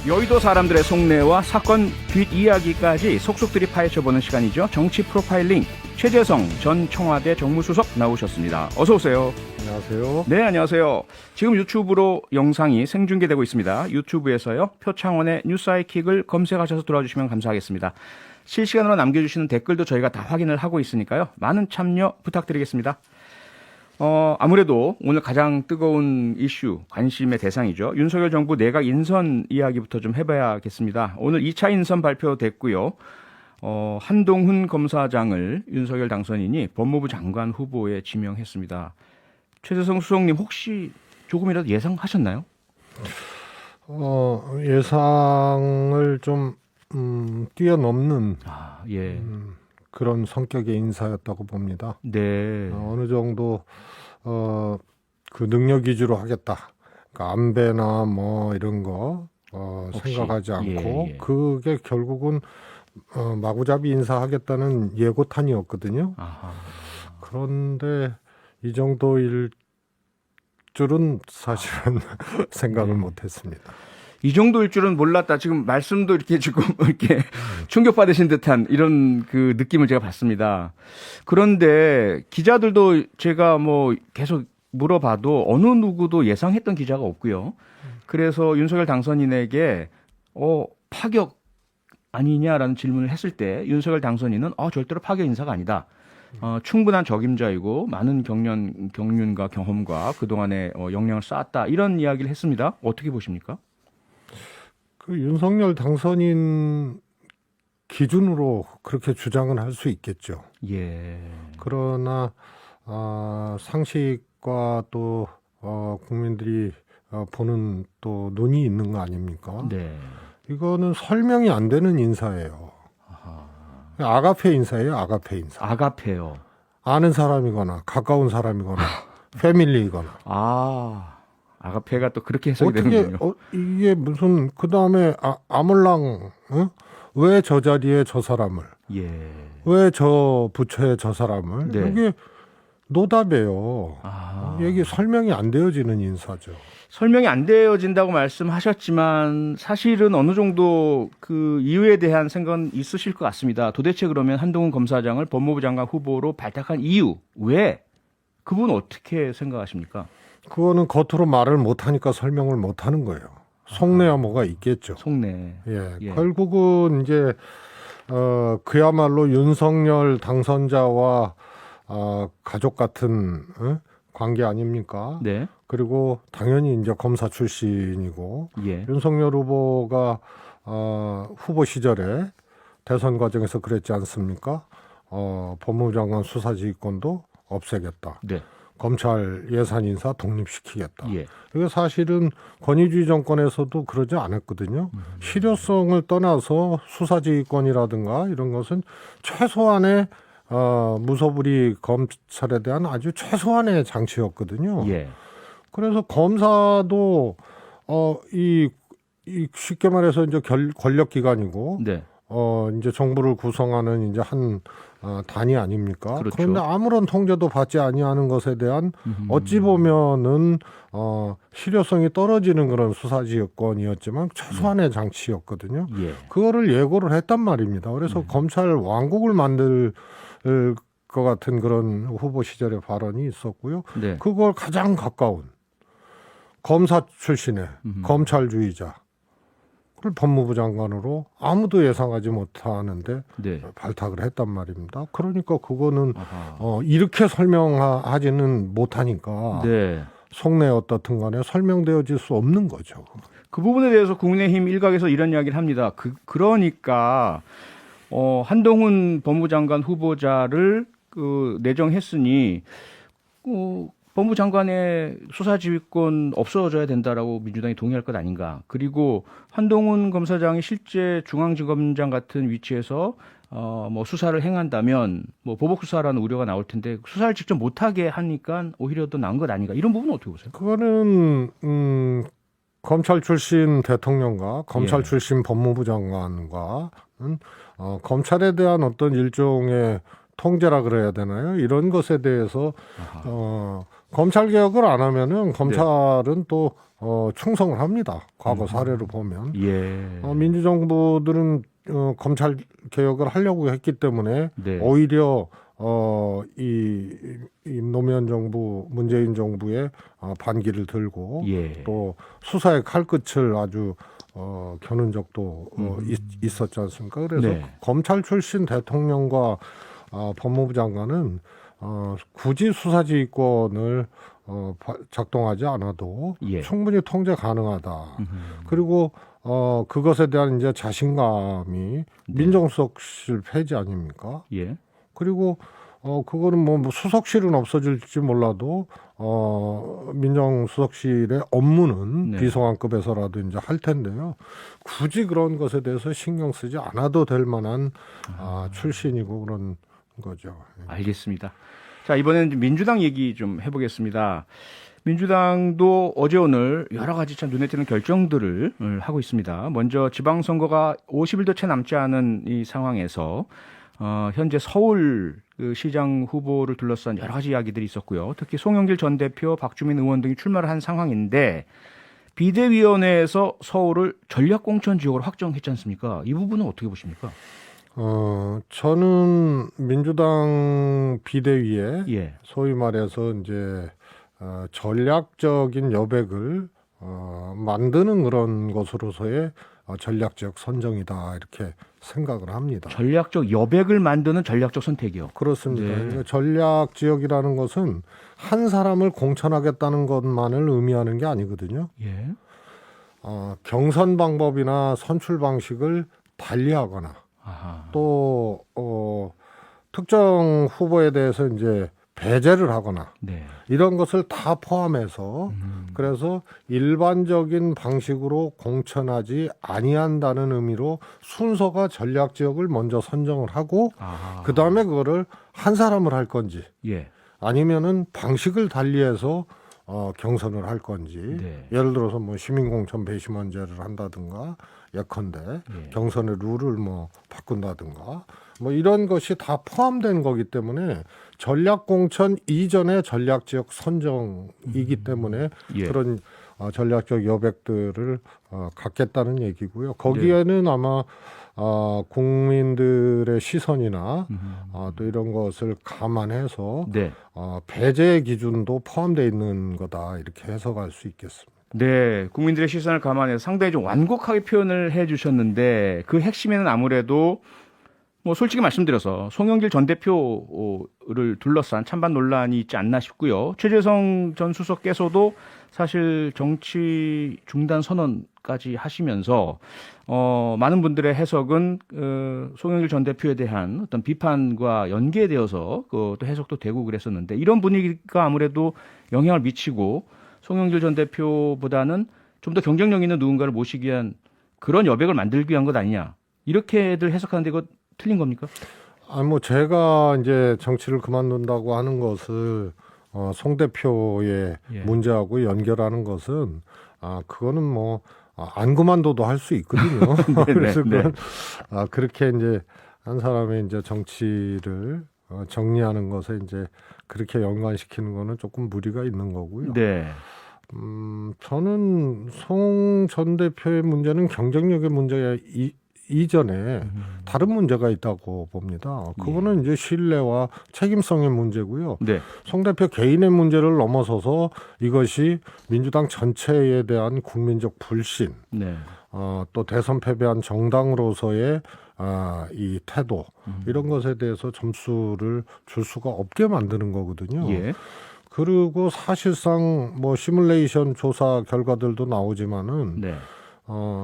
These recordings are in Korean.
여의도 사람들의 속내와 사건 뒷이야기까지 속속들이 파헤쳐보는 시간이죠. 정치 프로파일링 최재성 전 청와대 정무수석 나오셨습니다. 어서 오세요. 안녕하세요. 네, 안녕하세요. 지금 유튜브로 영상이 생중계되고 있습니다. 유튜브에서요. 표창원의 뉴스아이킥을 검색하셔서 들어와주시면 감사하겠습니다. 실시간으로 남겨주시는 댓글도 저희가 다 확인을 하고 있으니까요. 많은 참여 부탁드리겠습니다. 아무래도 오늘 가장 뜨거운 이슈, 관심의 대상이죠. 윤석열 정부 내각 인선 이야기부터 좀 해봐야겠습니다. 오늘 2차 인선 발표됐고요. 한동훈 검사장을 윤석열 당선인이 법무부 장관 후보에 지명했습니다. 최재성 수석님 혹시 조금이라도 예상하셨나요? 예상을 좀 뛰어넘는 예. 그런 성격의 인사였다고 봅니다. 네. 어느 정도 그 능력 위주로 하겠다. 그러니까 안배나 뭐 이런 거 생각하지 않고 예. 그게 결국은 마구잡이 인사하겠다는 예고탄이었거든요. 아하. 그런데 이 정도일 줄은 사실은 생각을 못했습니다. 이 정도일 줄은 몰랐다. 지금 말씀도 이렇게 지금 이렇게 충격받으신 듯한 이런 그 느낌을 제가 받습니다. 그런데 기자들도 제가 뭐 계속 물어봐도 어느 누구도 예상했던 기자가 없고요. 그래서 윤석열 당선인에게 파격 아니냐라는 질문을 했을 때 윤석열 당선인은 절대로 파격 인사가 아니다. 충분한 적임자이고 많은 경륜과 경험과 그동안의 역량을 쌓았다. 이런 이야기를 했습니다. 어떻게 보십니까? 그 윤석열 당선인 기준으로 그렇게 주장은 할 수 있겠죠. 예. 그러나 상식과 또 국민들이 보는 또 눈이 있는 거 아닙니까? 네. 이거는 설명이 안 되는 인사예요. 아가페 인사예요, 아가페 인사. 아가페요. 아는 사람이거나 가까운 사람이거나 패밀리이거나. 아가페가 또 그렇게 해석이 어떻게 되는군요. 이게 무슨 그 다음에 아몰랑 왜 저 자리에 저 사람을 예. 왜 저 부처에 저 사람을 네. 이게 노답이에요. 이게 설명이 안 되어지는 인사죠. 설명이 안 되어진다고 말씀하셨지만 사실은 어느 정도 그 이유에 대한 생각은 있으실 것 같습니다. 도대체 그러면 한동훈 검사장을 법무부 장관 후보로 발탁한 이유, 왜? 그분 어떻게 생각하십니까? 그거는 겉으로 말을 못하니까 설명을 못하는 거예요. 속내야 뭐가 있겠죠. 속내. 예. 결국은 이제 그야말로 윤석열 당선자와 가족 같은 관계 아닙니까? 네. 그리고 당연히 이제 검사 출신이고 예. 윤석열 후보가 후보 시절에 대선 과정에서 그랬지 않습니까? 법무부 장관 수사지휘권도 없애겠다. 네. 검찰 예산 인사 독립시키겠다. 예. 이거 사실은 권위주의 정권에서도 그러지 않았거든요. 실효성을 떠나서 수사지휘권이라든가 이런 것은 최소한의 무소불위 검찰에 대한 아주 최소한의 장치였거든요. 예. 그래서 검사도 이 쉽게 말해서 이제 권력기관이고 네. 이제 정부를 구성하는 이제 한 단위 아닙니까? 그렇죠. 그런데 아무런 통제도 받지 아니하는 것에 대한 어찌 보면은 실효성이 떨어지는 그런 수사지휘권이었지만 최소한의 장치였거든요. 예. 그거를 예고를 했단 말입니다. 그래서 검찰 왕국을 만들 것 같은 그런 후보 시절의 발언이 있었고요. 네. 그걸 가장 가까운 검사 출신의 검찰주의자 를 법무부 장관으로 아무도 예상하지 못하는데 네. 발탁을 했단 말입니다. 그러니까 그거는 아하. 이렇게 설명하지는 못하니까 네. 속내 어떻든 간에 설명되어질 수 없는 거죠. 그 부분에 대해서 국민의힘 일각에서 이런 이야기를 합니다. 그러니까 한동훈 법무부 장관 후보자를 내정했으니 법무부 장관의 수사지휘권 없어져야 된다라고 민주당이 동의할 것 아닌가. 그리고 한동훈 검사장이 실제 중앙지검장 같은 위치에서 뭐 수사를 행한다면 뭐 보복 수사라는 우려가 나올 텐데 수사를 직접 못하게 하니까 오히려 더 나은 것 아닌가. 이런 부분은 어떻게 보세요? 그거는 검찰 출신 대통령과 검찰 예. 출신 법무부 장관과 검찰에 대한 어떤 일종의 통제라 그래야 되나요? 이런 것에 대해서 검찰 개혁을 안 하면은 검찰은 또 충성을 합니다. 과거 사례를 보면 예. 민주정부들은 검찰 개혁을 하려고 했기 때문에 네. 오히려 이 노무현 정부, 문재인 정부의 반기를 들고 예. 또 수사의 칼끝을 아주 겨눈 적도 있었지 않습니까? 그래서 네. 검찰 출신 대통령과 법무부 장관은 굳이 수사지휘권을 작동하지 않아도 예. 충분히 통제 가능하다. 그리고 그것에 대한 이제 자신감이 민정수석실 폐지 아닙니까? 예. 그리고 그거는 뭐 수석실은 없어질지 몰라도 민정수석실의 업무는 네. 비서관급에서라도 이제 할 텐데요. 굳이 그런 것에 대해서 신경 쓰지 않아도 될 만한 출신이고 그런 거죠. 알겠습니다. 자, 이번에는 민주당 얘기 좀 해보겠습니다. 민주당도 어제 오늘 여러 가지 참 눈에 띄는 결정들을 하고 있습니다. 먼저 지방선거가 50일도 채 남지 않은 이 상황에서 현재 서울 그 시장 후보를 둘러싼 여러 가지 이야기들이 있었고요. 특히 송영길 전 대표, 박주민 의원 등이 출마를 한 상황인데 비대위원회에서 서울을 전략공천 지역으로 확정했지 않습니까? 이 부분은 어떻게 보십니까? 저는 민주당 비대위에 예. 소위 말해서 이제 전략적인 여백을 만드는 그런 것으로서의 전략적 선정이다 이렇게 생각을 합니다. 전략적 여백을 만드는 전략적 선택이요. 그렇습니다. 네. 그러니까 전략 지역이라는 것은 한 사람을 공천하겠다는 것만을 의미하는 게 아니거든요. 예. 경선 방법이나 선출 방식을 달리하거나 아하. 또 특정 후보에 대해서 이제 배제를 하거나 네. 이런 것을 다 포함해서 그래서 일반적인 방식으로 공천하지 아니한다는 의미로 순서가 전략 지역을 먼저 선정을 하고 아하. 그 다음에 그거를 한 사람을 할 건지 예. 아니면은 방식을 달리해서 경선을 할 건지 네. 예를 들어서 뭐 시민공천 배심원제를 한다든가 예컨대 예. 경선의 룰을 뭐 바꾼다든가 뭐 이런 것이 다 포함된 거기 때문에 전략공천 이전의 전략지역 선정이기 때문에 예. 그런 전략적 여백들을 갖겠다는 얘기고요. 거기에는 아마 국민들의 시선이나 또 이런 것을 감안해서 네. 배제 기준도 포함되어 있는 거다 이렇게 해석할 수 있겠습니다. 네, 국민들의 시선을 감안해서 상당히 좀 완곡하게 표현을 해주셨는데 그 핵심에는 아무래도 뭐 솔직히 말씀드려서 송영길 전 대표를 둘러싼 찬반 논란이 있지 않나 싶고요. 최재성 전 수석께서도 사실 정치 중단 선언까지 하시면서 많은 분들의 해석은 송영길 전 대표에 대한 어떤 비판과 연계되어서 또 해석도 되고 그랬었는데 이런 분위기가 아무래도 영향을 미치고 송영길 전 대표보다는 좀 더 경쟁력 있는 누군가를 모시기 위한 그런 여백을 만들기 위한 것 아니냐 이렇게들 해석하는데 이거 틀린 겁니까? 뭐 제가 이제 정치를 그만둔다고 하는 것을 송 대표의 예. 문제하고 연결하는 것은 그거는 뭐 안 그만둬도 할 수 있거든요. 그래서 그건 그렇게 이제 한 사람의 이제 정치를 정리하는 것에 이제 그렇게 연관시키는 거는 조금 무리가 있는 거고요. 네. 저는 송 전 대표의 문제는 경쟁력의 문제 이전에 다른 문제가 있다고 봅니다. 그거는 이제 신뢰와 책임성의 문제고요. 네. 송 대표 개인의 문제를 넘어서서 이것이 민주당 전체에 대한 국민적 불신, 네. 또 대선 패배한 정당으로서의 이 태도 이런 것에 대해서 점수를 줄 수가 없게 만드는 거거든요. 예. 그리고 사실상 뭐 시뮬레이션 조사 결과들도 나오지만은 네.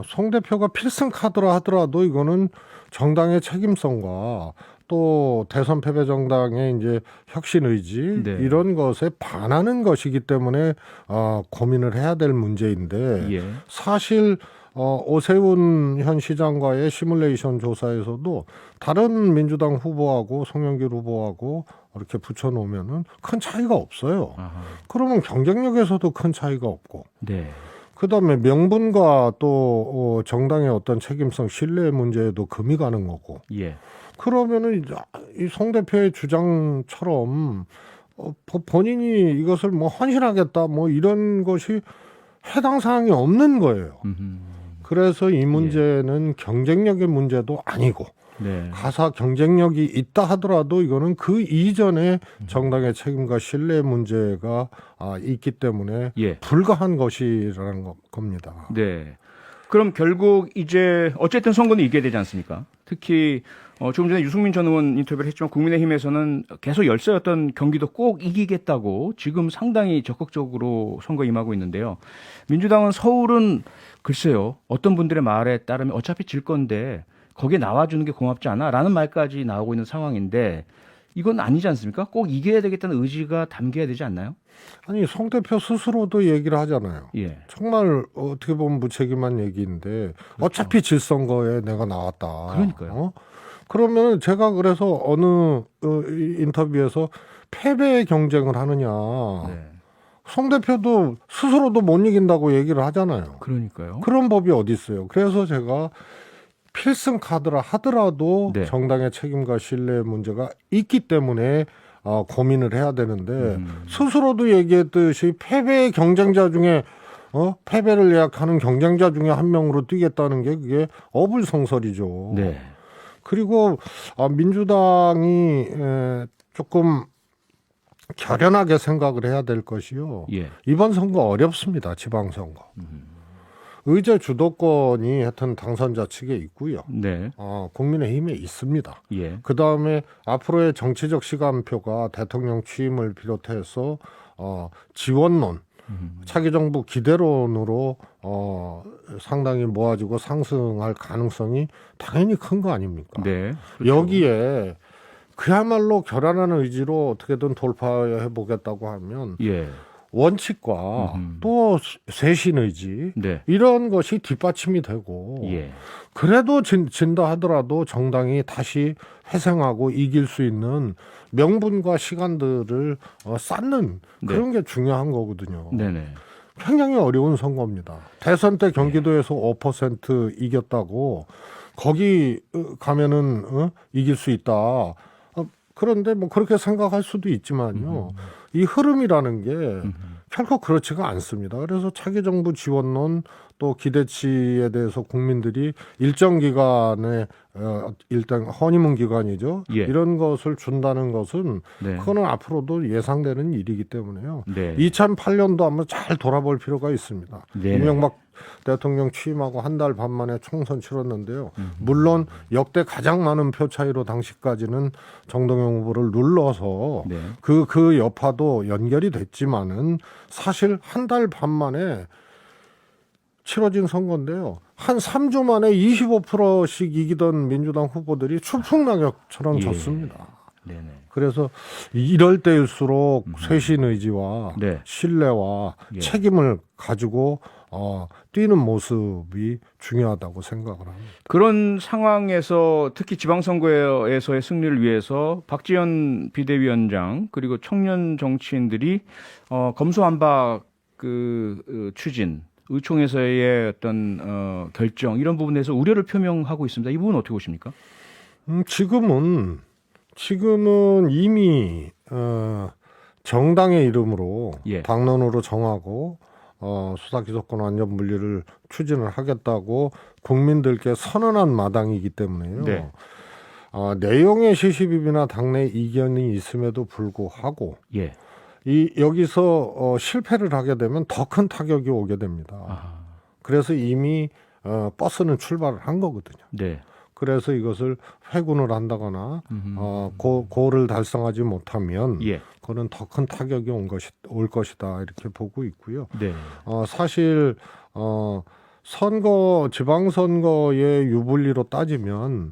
송 대표가 필승 카드라 하더라도 이거는 정당의 책임성과 또 대선 패배 정당의 이제 혁신 의지 네. 이런 것에 반하는 것이기 때문에 고민을 해야 될 문제인데 예. 사실 오세훈 현 시장과의 시뮬레이션 조사에서도 다른 민주당 후보하고 송영길 후보하고 이렇게 붙여놓으면은 큰 차이가 없어요. 아하. 그러면 경쟁력에서도 큰 차이가 없고. 네. 그다음에 명분과 또 정당의 어떤 책임성, 신뢰 문제에도 금이 가는 거고. 예. 그러면은 이 송 대표의 주장처럼 본인이 이것을 뭐 헌신하겠다 뭐 이런 것이 해당 사항이 없는 거예요. 그래서 이 문제는 경쟁력의 문제도 아니고 네. 가사 경쟁력이 있다 하더라도 이거는 그 이전에 정당의 책임과 신뢰 문제가 있기 때문에 예. 불가한 것이라는 겁니다. 네. 그럼 결국 이제 어쨌든 선거는 이겨야 되지 않습니까? 특히 조금 전에 유승민 전 의원 인터뷰를 했지만 국민의힘에서는 계속 열세였던 경기도 꼭 이기겠다고 지금 상당히 적극적으로 선거 임하고 있는데요. 민주당은 서울은 글쎄요. 어떤 분들의 말에 따르면 어차피 질 건데 거기에 나와주는 게 고맙지 않아? 라는 말까지 나오고 있는 상황인데 이건 아니지 않습니까? 꼭 이겨야 되겠다는 의지가 담겨야 되지 않나요? 아니 송 대표 스스로도 얘기를 하잖아요. 예. 정말 어떻게 보면 무책임한 얘기인데 어차피 질 선거에 내가 나왔다. 그러니까요. 그러면 제가 그래서 어느 인터뷰에서 패배의 경쟁을 하느냐. 네. 송 대표도 스스로도 못 이긴다고 얘기를 하잖아요. 그러니까요. 그런 법이 어디 있어요. 그래서 제가 필승 카드라 하더라도 네. 정당의 책임과 신뢰 문제가 있기 때문에 고민을 해야 되는데 스스로도 얘기했듯이 패배의 경쟁자 중에 패배를 예약하는 경쟁자 중에 한 명으로 뛰겠다는 게 그게 어불성설이죠. 네. 그리고 민주당이 조금 결연하게 생각을 해야 될 것이요. 예. 이번 선거 어렵습니다. 지방선거. 의제 주도권이 하여튼 당선자 측에 있고요. 네. 국민의힘에 있습니다. 예. 그 다음에 앞으로의 정치적 시간표가 대통령 취임을 비롯해서 지원론, 차기 정부 기대론으로 상당히 모아지고 상승할 가능성이 당연히 큰 거 아닙니까? 네. 그렇죠. 여기에 그야말로 결연한 의지로 어떻게든 돌파해 보겠다고 하면 예. 원칙과 또 쇄신 의지 네. 이런 것이 뒷받침이 되고 예. 그래도 진다 하더라도 정당이 다시 회생하고 이길 수 있는 명분과 시간들을 쌓는 그런 게 중요한 거거든요. 네네. 굉장히 어려운 선거입니다. 대선 때 경기도에서 5% 이겼다고 거기 가면은 이길 수 있다. 그런데 뭐 그렇게 생각할 수도 있지만요. 이 흐름이라는 게 결코 그렇지가 않습니다. 그래서 차기 정부 지원론 또 기대치에 대해서 국민들이 일정 기간에 일단 허니문 기간이죠. 예. 이런 것을 준다는 것은 네. 그거는 앞으로도 예상되는 일이기 때문에요. 네. 2008년도 한번 잘 돌아볼 필요가 있습니다. 네. 이명박 대통령 취임하고 한 달 반 만에 총선 치렀는데요. 물론 역대 가장 많은 표 차이로 당시까지는 정동영 후보를 눌러서 네. 그 여파도 연결이 됐지만은 사실 한 달 반 만에 치러진 선거인데요. 한 3주 만에 25%씩 이기던 민주당 후보들이 추풍낙엽처럼 예. 졌습니다. 네네. 그래서 이럴 때일수록 쇄신 의지와 네. 신뢰와 예. 책임을 가지고 뛰는 모습이 중요하다고 생각을 합니다. 그런 상황에서 특히 지방선거에서의 승리를 위해서 박지원 비대위원장 그리고 청년 정치인들이 검수완박 추진 의총에서의 어떤 결정 이런 부분에서 우려를 표명하고 있습니다. 이 부분은 어떻게 보십니까? 지금은 이미 정당의 이름으로 예. 당론으로 정하고 수사기소권 완전 분리를 추진을 하겠다고 국민들께 선언한 마당이기 때문에요. 네. 내용의 시시비비나 당내 이견이 있음에도 불구하고 예. 여기서 실패를 하게 되면 더 큰 타격이 오게 됩니다. 그래서 이미 버스는 출발을 한 거거든요. 네. 그래서 이것을 회군을 한다거나 고를 달성하지 못하면 예. 그거는 더 큰 타격이 올 것이다 이렇게 보고 있고요. 네. 사실 지방선거의 유불리로 따지면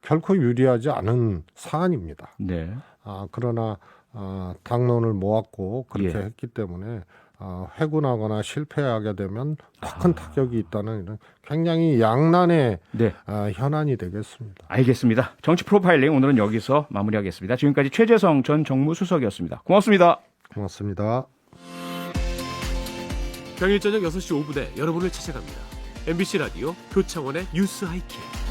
결코 유리하지 않은 사안입니다. 네. 그러나 당론을 모았고 그렇게 예. 했기 때문에 회군하거나 실패하게 되면 더 큰 타격이 있다는 이런 굉장히 양난의 네. 현안이 되겠습니다. 알겠습니다. 정치 프로파일링 오늘은 여기서 마무리하겠습니다. 지금까지 최재성 전 정무수석이었습니다. 고맙습니다. 고맙습니다. 평일 저녁 6시 5분에 여러분을 찾아갑니다. MBC 라디오 표창원의 뉴스 하이킥.